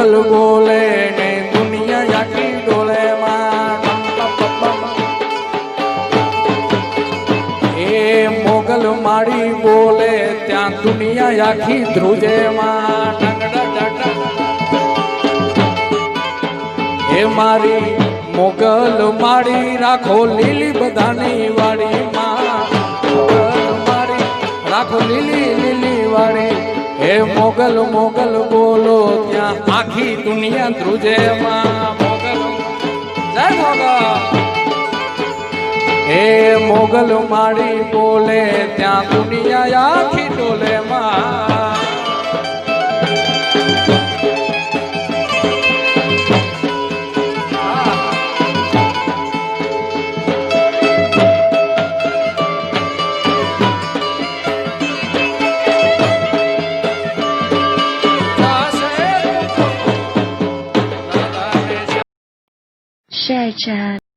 મોગલ બોલે ને દુનિયા આખી ડોલે માં એ મોગલ માડી બોલે ત્યાં દુનિયા આખી ધ્રુજે માં એ મારી મોગલ માડી રાખો લીલી બધાની વાડી માં મોગલ માડી રાખો લીલી લીલી વાડી હે મોગલ મોગલ બોલો ત્યાં આખી દુનિયા ધ્રુજે માં મોગલ જય મોગલ હે મોગલ માડી બોલે ત્યાં દુનિયા આખી ડોલે માં share chat